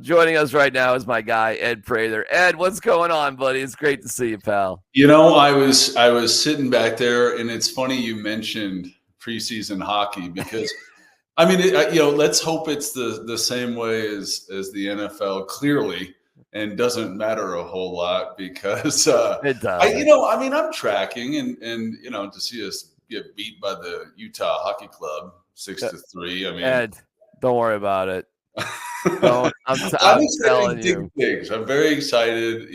Joining us right now is my guy, Ed Prather. Ed, what's going on, buddy? It's great to see you, pal. I was sitting back there, and it's funny you mentioned preseason hockey because, let's hope it's the same way as the NFL clearly, and doesn't matter a whole lot because It does. I'm tracking and to see us get beat by the Utah Hockey Club 6-3. Ed, don't worry about it. I'm telling you. Things. I'm very excited,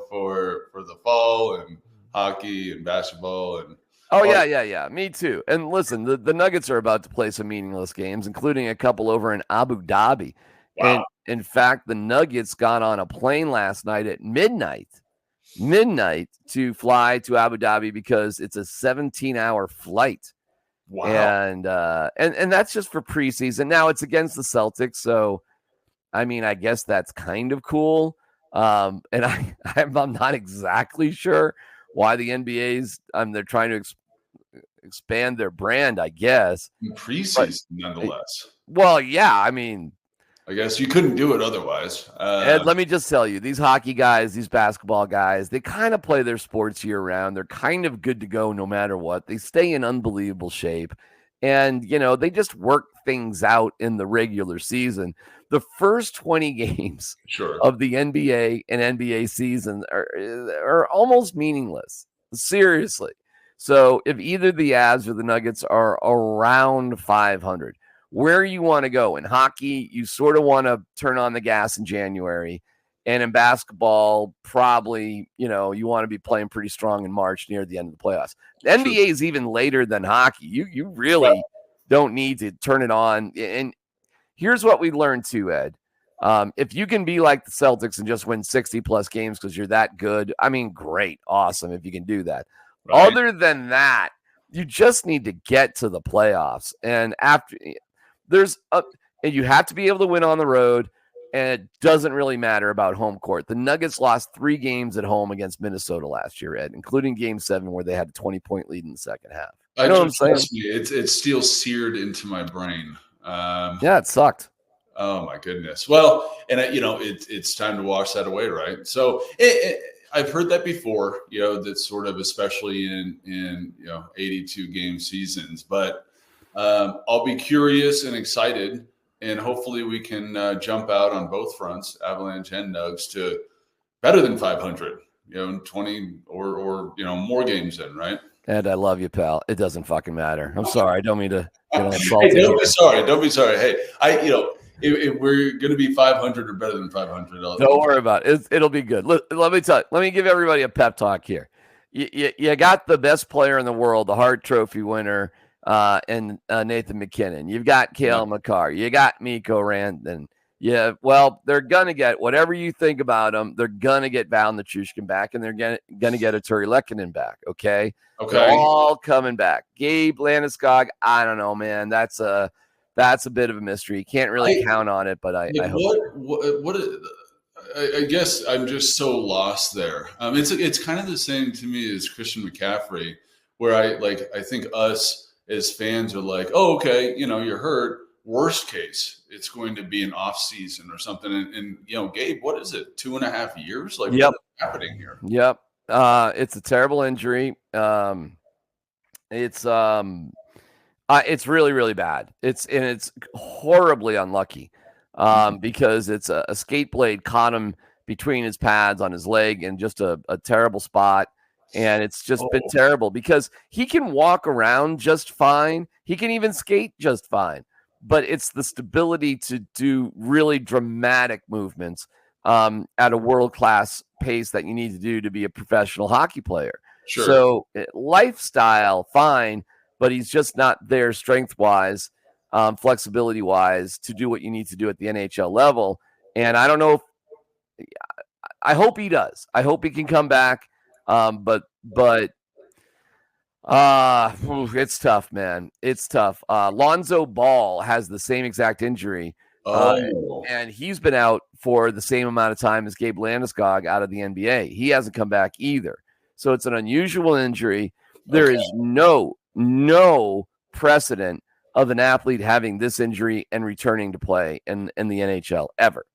for the fall and hockey and basketball and. Yeah. Me too. And listen, the Nuggets are about to play some meaningless games, including a couple over in Abu Dhabi. Wow. And in fact, the Nuggets got on a plane last night at midnight to fly to Abu Dhabi because it's a 17-hour flight. Wow. And that's just for preseason. Now it's against the Celtics, so I guess that's kind of cool. And I'm not exactly sure why the NBA's they're trying to expand their brand, I guess. Preseason, nonetheless. Well, yeah, I guess you couldn't do it otherwise. Ed, let me just tell you, these hockey guys, these basketball guys, they kind of play their sports year-round. They're kind of good to go no matter what. They stay in unbelievable shape. And, they just work things out in the regular season. The first 20 games of the NBA and NBA season are almost meaningless. Seriously. So if either the Avs or the Nuggets are around 500, where you want to go in hockey, you sort of want to turn on the gas in January. And in basketball, probably, you want to be playing pretty strong in March near the end of the playoffs. The NBA is even later than hockey. You really don't need to turn it on. And here's what we learned too, Ed. If you can be like the Celtics and just win 60-plus games because you're that good, great, awesome if you can do that. Right. Other than that, you just need to get to the playoffs. And after and you have to be able to win on the road. And it doesn't really matter about home court. The Nuggets lost 3 games at home against Minnesota last year, Ed, including Game 7 where they had a 20-point lead in the second half. You know what I'm saying? It's still seared into my brain. Yeah, it sucked. Oh, my goodness. Well, and, it's time to wash that away, right? So I've heard that before, that's sort of especially in 82-game seasons. But I'll be curious and excited. And hopefully we can jump out on both fronts, Avalanche and Nugs, to better than 500, 20 or more games in, right? Ed, I love you, pal. It doesn't fucking matter. I'm sorry. I don't mean to get all salty. Hey, don't be sorry. Hey, if we're going to be 500 or better than 500, don't worry about it. It'll be good. Let me tell you. Let me give everybody a pep talk here. You got the best player in the world, the Hart Trophy winner, and Nathan McKinnon. You've got Cale Makar. You got Mikko Rantanen. Yeah, well, they're going to get, whatever you think about them, they're going to get Val Nichushkin back, and they're going to get Artturi Lehkonen back, okay? They're all coming back. Gabe Landeskog, I don't know, man. That's a bit of a mystery. You can't really count on it, but I hope. I guess I'm just so lost there. It's kind of the same to me as Christian McCaffrey, where I think us as fans are like, oh, okay, you're hurt. Worst case, it's going to be an off season or something. And Gabe, what is it? 2.5 years? What is happening here? Yep. It's a terrible injury. It's really, really bad. It's horribly unlucky. Because it's a skate blade caught him between his pads on his leg and just a terrible spot. And it's just been terrible because he can walk around just fine. He can even skate just fine. But it's the stability to do really dramatic movements at a world-class pace that you need to do to be a professional hockey player. Sure. So lifestyle, fine, but he's just not there strength-wise, flexibility-wise to do what you need to do at the NHL level. And I don't know I hope he does. I hope he can come back. But it's tough, man. It's tough. Lonzo Ball has the same exact injury. And he's been out for the same amount of time as Gabe Landeskog out of the NBA. He hasn't come back either. So it's an unusual injury. There is no precedent of an athlete having this injury and returning to play in the NHL ever.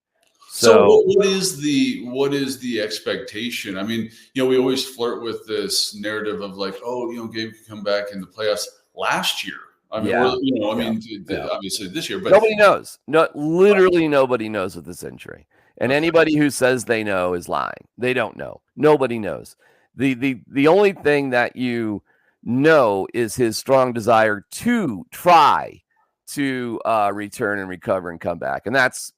So So what is the expectation? I mean, we always flirt with this narrative of like, oh, Gabe could come back in the playoffs last year. I mean, or yeah, I yeah, mean, yeah. obviously this year, but Nobody knows. No, literally nobody knows with this injury. And okay, anybody who says they know is lying. They don't know. Nobody knows. The only thing that you know is his strong desire to try to return and recover and come back. And that's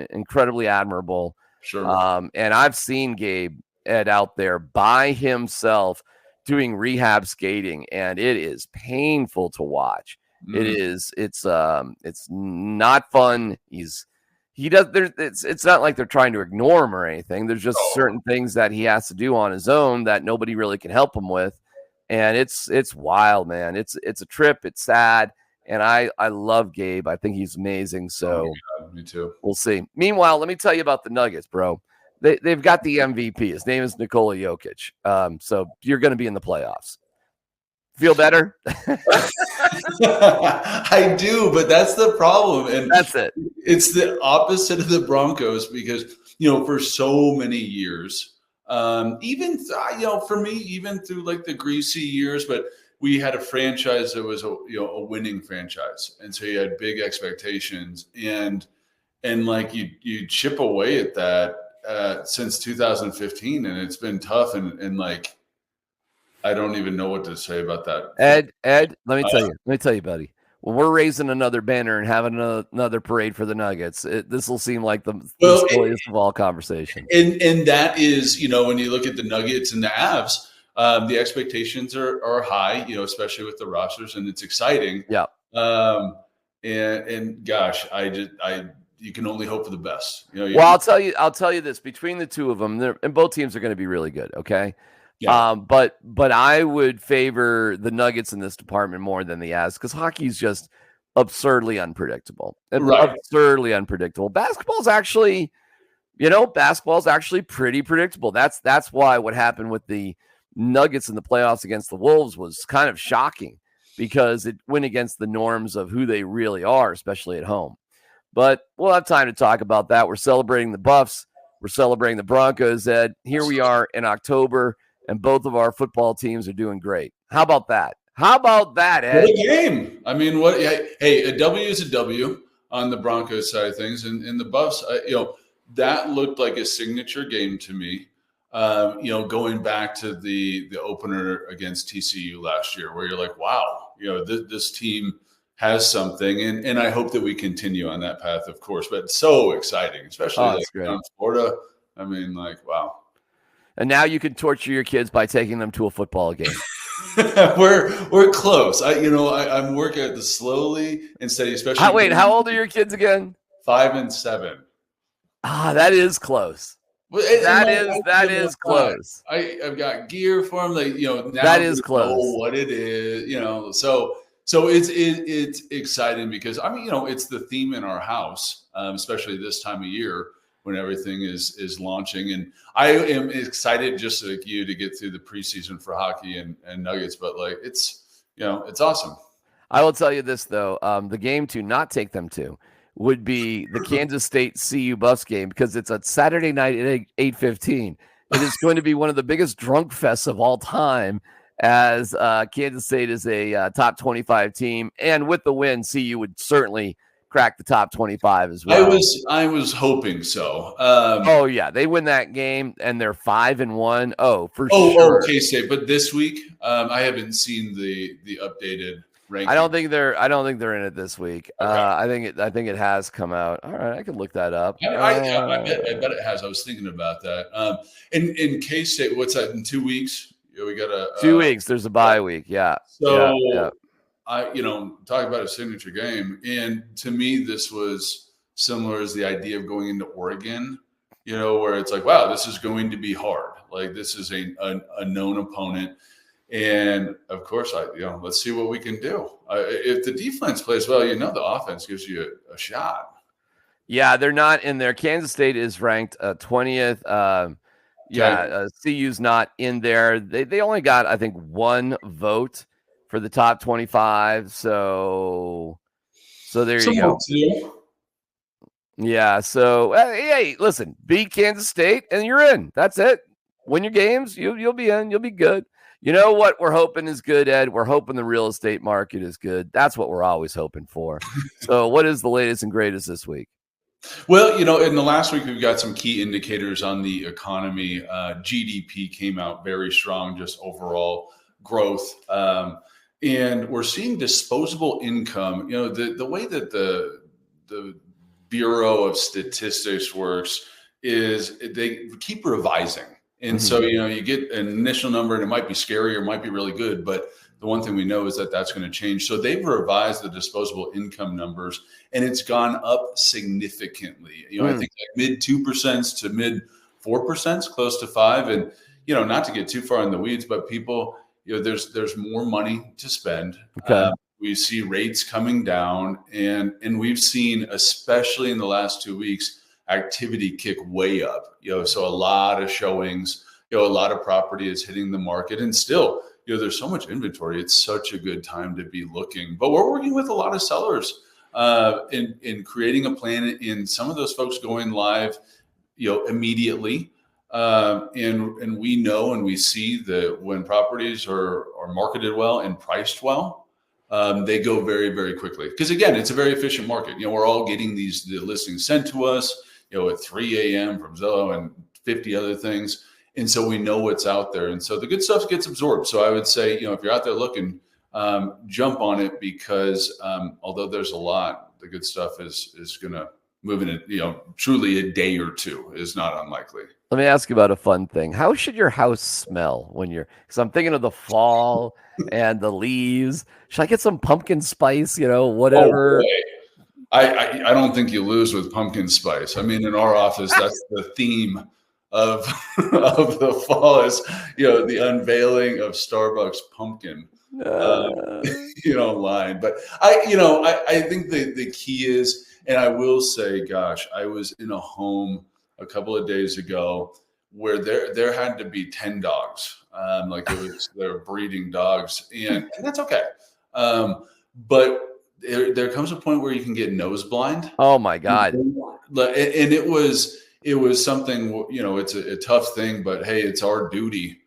incredibly admirable. sure. And I've seen Gabe Ed out there by himself doing rehab skating, and it is painful to watch. Mm, It's not fun. He does there's it's not like they're trying to ignore him or anything. There's just oh, certain things that he has to do on his own that nobody really can help him with. And it's wild, man. It's a trip, it's sad. And I love Gabe. I think he's amazing. oh my So God, me too. we'll see. Meanwhile, let me tell you about the Nuggets, bro. They've got the MVP. His name is Nikola Jokic. So you're going to be in the playoffs. Feel better? I do, but that's the problem. And That's it. it's the opposite of the Broncos because, for so many years, even, for me, even through like the greasy years, but we had a franchise that was a winning franchise. And so you had big expectations and like you chip away at that since 2015. And it's been tough. And like, I don't even know what to say about that. Ed, let me tell you, buddy. When we're raising another banner and having another parade for the Nuggets, this will seem like the Well, silliest of all conversations. and that is, when you look at the Nuggets and the Avs, the expectations are high, especially with the rosters, and it's exciting. Yeah. And gosh, you can only hope for the best. Well, I'll tell you this: between the two of them, and both teams are going to be really good. Okay. Yeah. But I would favor the Nuggets in this department more than the Avs because hockey's just absurdly unpredictable. Right. Absurdly unpredictable. Basketball's actually pretty predictable. That's why what happened with the Nuggets in the playoffs against the Wolves was kind of shocking because it went against the norms of who they really are, especially at home. But we'll have time to talk about that. We're celebrating the Buffs. We're celebrating the Broncos, Ed. Here we are in October, and both of our football teams are doing great. How about that? Ed? What a game. I mean, hey, a W is a W on the Broncos side of things. And the Buffs, that looked like a signature game to me. Going back to the opener against TCU last year, where you're like, wow, this team has something, and I hope that we continue on that path, of course. But it's so exciting, especially down in Florida. I mean, like, wow. And now you can torture your kids by taking them to a football game. we're close. I'm working at the slowly and steady. Especially. How old are your kids again? 5 and 7. That is close. That is close. I've got gear for them. Now that is close. Know what it is, So it's exciting because it's the theme in our house, especially this time of year when everything is launching. And I am excited just like you to get through the preseason for hockey and Nuggets, but like it's awesome. I will tell you this though, the game to not take them to would be the Kansas State CU Buffs game because it's a Saturday night at 8:15. It is going to be one of the biggest drunk fests of all time as Kansas State is a top 25 team. And with the win, CU would certainly crack the top 25 as well. I was hoping so. Oh yeah, they win that game and they're 5-1. Oh, for sure. Okay, State. But this week, I haven't seen the updated ranking. I don't think they're in it this week. Okay. I think it has come out. All right, I can look that up. I bet it has. I was thinking about that. In K-State, what's that in 2 weeks? We got 2 weeks. There's a bye week. Yeah. So yeah. Talk about a signature game. And to me, this was similar as the idea of going into Oregon, where it's like, wow, this is going to be hard. Like this is a known opponent. And of course, let's see what we can do. If the defense plays well, the offense gives you a shot. Yeah, they're not in there. Kansas State is ranked 20th. CU's not in there. They only got, I think, one vote for the top 25. So there you go. Yeah. So hey, listen, beat Kansas State and you're in. That's it. Win your games, you'll be in. You'll be good. You know what we're hoping is good, Ed? We're hoping the real estate market is good. That's what we're always hoping for. So, what is the latest and greatest this week? Well, in the last week, we've got some key indicators on the economy. GDP came out very strong, just overall growth. And we're seeing disposable income. The way that the Bureau of Statistics works is they keep revising. And so, you get an initial number and it might be scary or it might be really good, but the one thing we know is that that's going to change. So they've revised the disposable income numbers and it's gone up significantly. I think like mid 2% to mid 4%, close to 5. And, not to get too far in the weeds, but people, there's more money to spend. Okay. We see rates coming down and we've seen, especially in the last 2 weeks, activity kick way up, so a lot of showings, a lot of property is hitting the market and still, there's so much inventory. It's such a good time to be looking, but we're working with a lot of sellers in creating a plan in some of those folks going live, immediately. And we know, and we see that when properties are marketed well and priced well, they go very, very quickly. Because again, it's a very efficient market. We're all getting the listings sent to us, at 3 a.m. from Zillow and 50 other things. And so we know what's out there. And so the good stuff gets absorbed. So I would say, if you're out there looking, jump on it because although there's a lot, the good stuff is going to move in truly a day or two is not unlikely. Let me ask you about a fun thing. How should your house smell because I'm thinking of the fall and the leaves. Should I get some pumpkin spice, whatever? Oh, I don't think you lose with pumpkin spice. I mean, in our office, that's the theme of the fall is, the unveiling of Starbucks pumpkin, line. But I think the key is, and I will say, gosh, I was in a home a couple of days ago where there had to be 10 dogs. They were breeding dogs and that's okay. But there comes a point where you can get nose blind. Oh my God. And it was something, it's a tough thing, but hey, it's our duty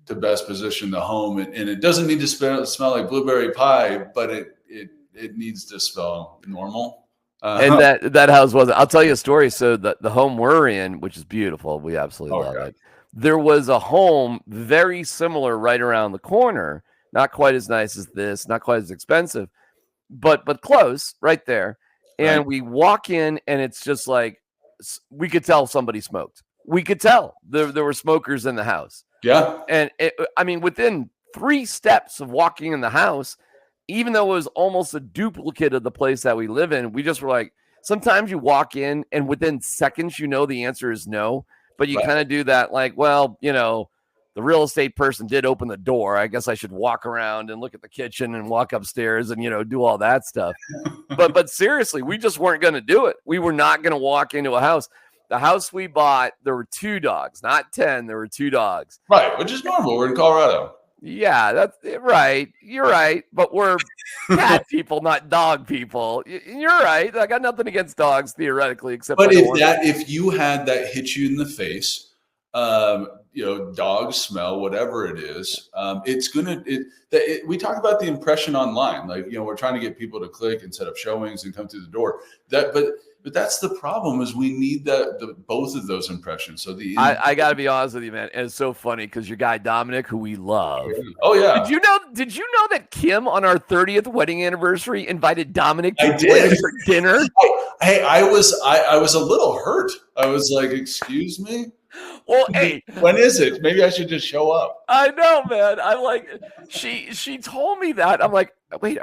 to best position the home. And it doesn't need to smell like blueberry pie, but it needs to smell normal. And that house wasn't. I'll tell you a story. So the home we're in, which is beautiful, we absolutely love it. There was a home very similar right around the corner, not quite as nice as this, not quite as expensive, but close, right there. And we walk in, and it's just like we could tell somebody smoked. We could tell there were smokers in the house. Yeah, and within 3 steps of walking in the house, even though it was almost a duplicate of the place that we live in, we just were like, sometimes you walk in and within seconds, the answer is no, but you kind of do that like, well, the real estate person did open the door. I guess I should walk around and look at the kitchen and walk upstairs and, do all that stuff. But seriously, we just weren't going to do it. We were not going to walk into a house. The house we bought, there were 2 dogs, not 10. There were 2 dogs. Right, which is normal. We're in Colorado. Yeah, that's right. You're right. But we're cat people, not dog people. You're right. I got nothing against dogs theoretically, except. But if you had that hit you in the face, dog smell, whatever it is, it's gonna. We talk about the impression online, like we're trying to get people to click and set up showings and come through the door. But that's the problem is we need both of those impressions. So I got to be honest with you, man. And it's so funny because your guy Dominic, who we love. Oh yeah. Did you know that Kim on our 30th wedding anniversary invited Dominic to join for dinner? Hey, I was a little hurt. I was like, excuse me. Well, hey, when is it? Maybe I should just show up. I know, man. I'm like, she told me that. I'm like, wait,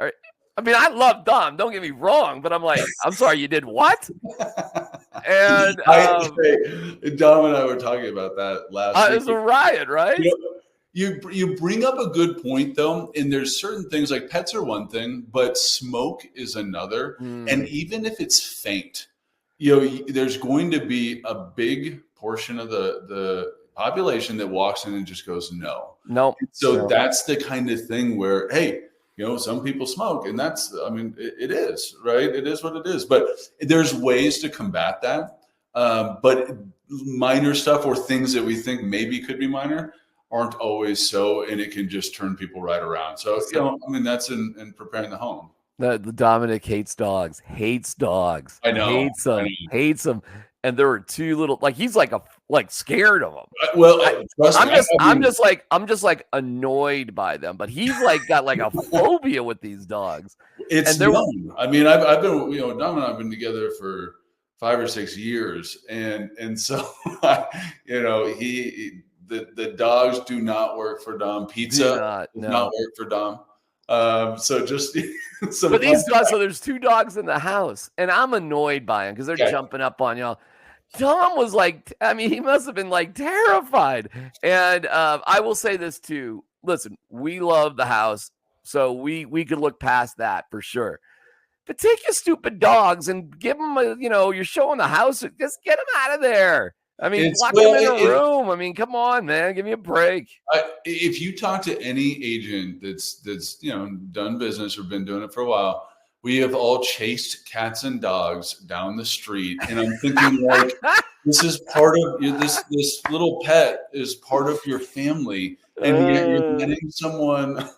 I love Dom. Don't get me wrong, but I'm like, I'm sorry, you did what? And Dom and I were talking about that last week. It was a riot, right? You bring up a good point though, and there's certain things like pets are one thing, but smoke is another. And even if it's faint, there's going to be a big portion of the population that walks in and just goes no. No. So that's the kind of thing where, hey, some people smoke, and that's, I mean, it is, right? It is what it is. But there's ways to combat that. But minor stuff or things that we think maybe could be minor aren't always so, and it can just turn people right around. So, I mean, that's in preparing the home. The Dominic hates dogs. I know. Hates them. And there were two little, like, he's like scared of them. Well, I'm just like annoyed by them, but he's like got like a phobia with these dogs. It's young. I mean, I've been, Dom and I've been together for 5 or 6 years, and so the dogs do not work for Dom. Pizza does not work for Dom. So just but these dogs, so there's 2 dogs in the house, and I'm annoyed by them because they're jumping up on y'all. Dom was like, I mean, he must have been like terrified. And I will say this too. Listen, we love the house, so we could look past that for sure. But take your stupid dogs and give them you're showing the house. Just get them out of there. I mean, lock them in a room. I mean, come on, man. Give me a break. If you talk to any agent that's done business or been doing it for a while, we have all chased cats and dogs down the street, and I'm thinking like, this is part of this little pet is part of your family, and you're letting someone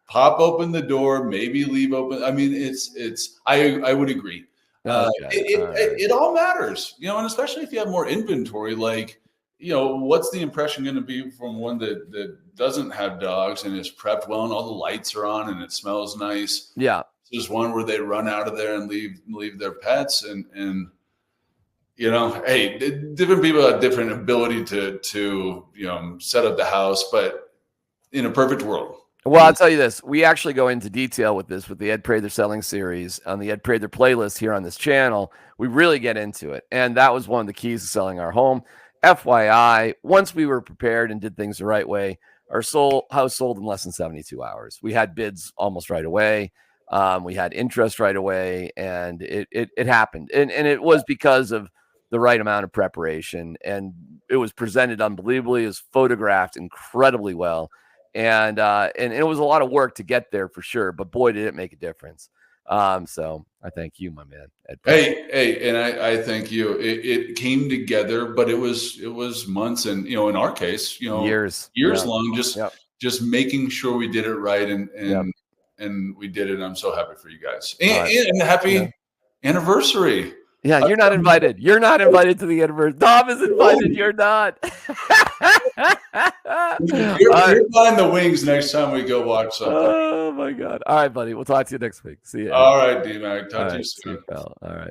pop open the door, maybe leave open. I mean, it's. I would agree. It all matters, and especially if you have more inventory, like, what's the impression going to be from one that doesn't have dogs and is prepped well and all the lights are on and it smells nice? Yeah. There's one where they run out of there and leave their pets and hey, different people have different ability to set up the house, but in a perfect world. Well, I'll tell you this. We actually go into detail with this with the Ed Prather selling series on the Ed Prather playlist here on this channel. We really get into it. And that was one of the keys to selling our home. FYI, once we were prepared and did things the right way, our house sold in less than 72 hours. We had bids almost right away. We had interest right away, and it happened. And it was because of the right amount of preparation. And it was presented unbelievably. It was photographed incredibly well. And it was a lot of work to get there for sure, but boy, did it make a difference. So I thank you, my man. Hey, and I thank you. It came together, but it was months, and in our case, years long. Just making sure we did it right, and we did it. I'm so happy for you guys, and happy anniversary. Yeah, you're not invited. You're not invited to the anniversary. Dom is invited. You're not. You're buying the wings next time we go watch something. Oh, my God. All right, buddy. We'll talk to you next week. See you. All right, D-Mac. Talk to you soon. All right.